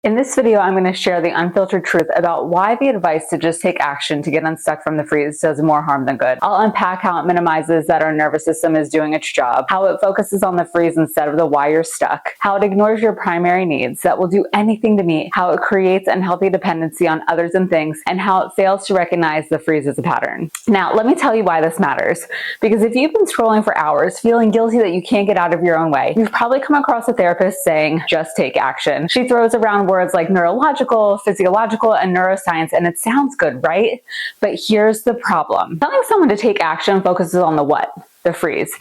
In this video, I'm going to share the unfiltered truth about why the advice to just take action to get unstuck from the freeze does more harm than good. I'll unpack how it minimizes that our nervous system is doing its job, how it focuses on the freeze instead of the why you're stuck, how it ignores your primary needs that will do anything to meet, how it creates unhealthy dependency on others and things, and how it fails to recognize the freeze as a pattern. Now, let me tell you why this matters. Because if you've been scrolling for hours, feeling guilty that you can't get out of your own way, you've probably come across a therapist saying, just take action. She throws around words like neurological, physiological, and neuroscience, and it sounds good, right? But here's the problem. Telling someone to take action focuses on the what, the freeze,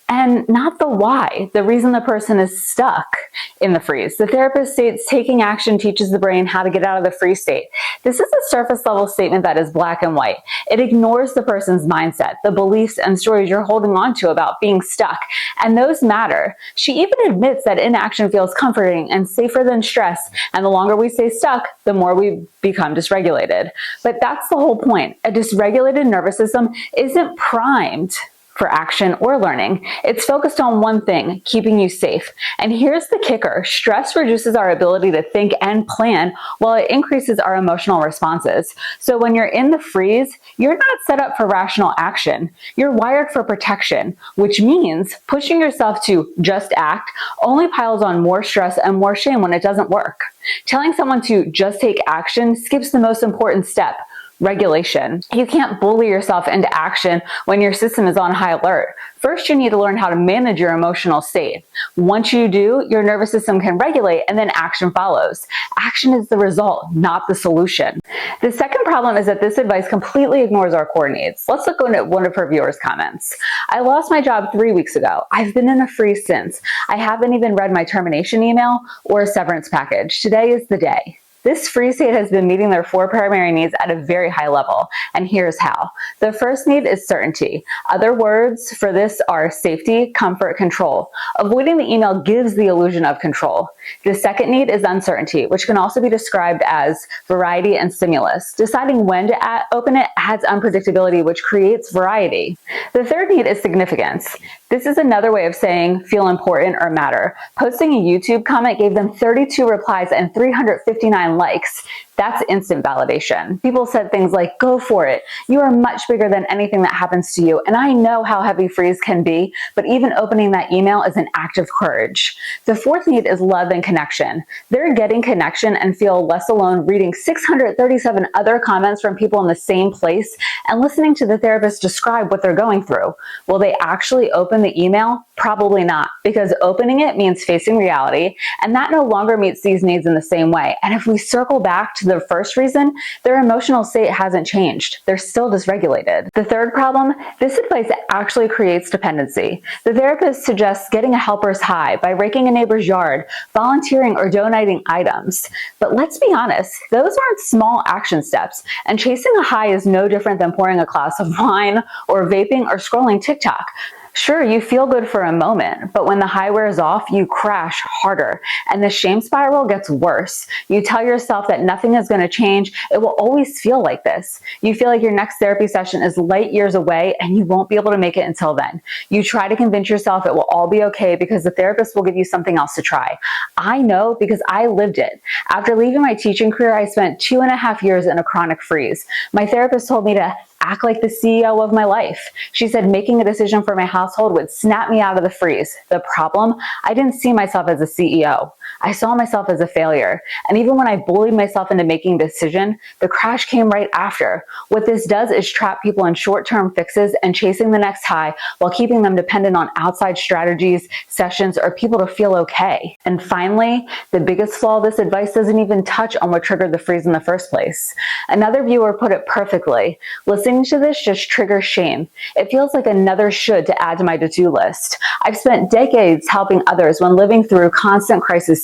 and not the why, the reason the person is stuck in the freeze. The therapist states taking action teaches the brain how to get out of the freeze state. This is a surface level statement that is black and white. It ignores the person's mindset, the beliefs and stories you're holding on to about being stuck, and those matter. She even admits that inaction feels comforting and safer than stress, and the longer we stay stuck, the more we become dysregulated. But that's the whole point. A dysregulated nervous system isn't primed for action or learning. It's focused on one thing, keeping you safe. And here's the kicker. Stress reduces our ability to think and plan while it increases our emotional responses. So when you're in the freeze, you're not set up for rational action. You're wired for protection, which means pushing yourself to just act only piles on more stress and more shame when it doesn't work. Telling someone to just take action skips the most important step, regulation. You can't bully yourself into action when your system is on high alert. First, you need to learn how to manage your emotional state. Once you do, your nervous system can regulate and then action follows. Action is the result, not the solution. The second problem is that this advice completely ignores our core needs. Let's look at one of her viewers' comments. I lost my job 3 weeks ago. I've been in a freeze since. I haven't even read my termination email or a severance package. Today is the day. This freeze state has been meeting their 4 primary needs at a very high level, and here's how. The first need is certainty. Other words for this are safety, comfort, control. Avoiding the email gives the illusion of control. The second need is uncertainty, which can also be described as variety and stimulus. Deciding when to open it adds unpredictability, which creates variety. The third need is significance. This is another way of saying feel important or matter. Posting a YouTube comment gave them 32 replies and 359 likes. That's instant validation. People said things like, go for it. You are much bigger than anything that happens to you. And I know how heavy freeze can be, but even opening that email is an act of courage. The fourth need is love and connection. They're getting connection and feel less alone reading 637 other comments from people in the same place and listening to the therapist describe what they're going through. Will they actually open the email? Probably not, because opening it means facing reality, and that no longer meets these needs in the same way. And if we circle back to the first reason, their emotional state hasn't changed. They're still dysregulated. The third problem, this advice actually creates dependency. The therapist suggests getting a helper's high by raking a neighbor's yard, volunteering, or donating items. But let's be honest, those aren't small action steps, and chasing a high is no different than pouring a glass of wine or vaping or scrolling TikTok. Sure, you feel good for a moment, but when the high wears off, you crash harder, and the shame spiral gets worse. You tell yourself that nothing is going to change. It will always feel like this. You feel like your next therapy session is light years away, and you won't be able to make it until then. You try to convince yourself it will all be okay because the therapist will give you something else to try. I know because I lived it. After leaving my teaching career, I spent 2.5 years in a chronic freeze. My therapist told me to act like the CEO of my life. She said making a decision for my household would snap me out of the freeze. The problem, I didn't see myself as a CEO. I saw myself as a failure. And even when I bullied myself into making a decision, the crash came right after. What this does is trap people in short-term fixes and chasing the next high while keeping them dependent on outside strategies, sessions, or people to feel okay. And finally, the biggest flaw of this advice doesn't even touch on what triggered the freeze in the first place. Another viewer put it perfectly. Listening to this just triggers shame. It feels like another should to add to my to-do list. I've spent decades helping others when living through constant crises.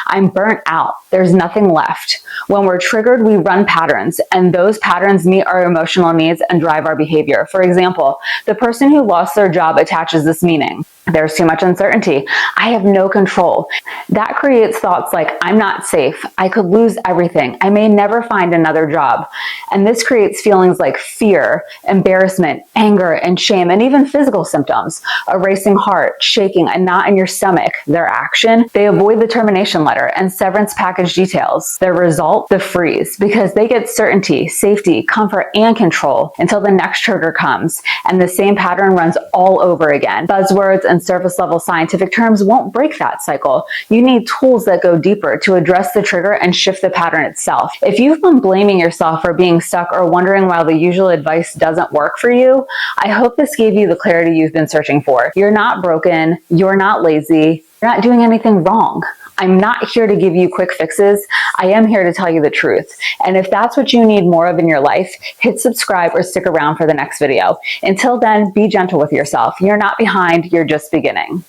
I'm burnt out. There's nothing left. When we're triggered, we run patterns, and those patterns meet our emotional needs and drive our behavior. For example, the person who lost their job attaches this meaning. There's too much uncertainty. I have no control. That creates thoughts like, I'm not safe. I could lose everything. I may never find another job. And this creates feelings like fear, embarrassment, anger, and shame, and even physical symptoms. A racing heart, shaking, a knot in your stomach. Their action, they avoid the termination letter and severance package details. Their result, the freeze, because they get certainty, safety, comfort, and control until the next trigger comes. And the same pattern runs all over again. Buzzwords and surface level scientific terms won't break that cycle. You need tools that go deeper to address the trigger and shift the pattern itself. If you've been blaming yourself for being stuck or wondering why the usual advice doesn't work for you, I hope this gave you the clarity you've been searching for. You're not broken. You're not lazy. You're not doing anything wrong. I'm not here to give you quick fixes. I am here to tell you the truth. And if that's what you need more of in your life, hit subscribe or stick around for the next video. Until then, be gentle with yourself. You're not behind, you're just beginning.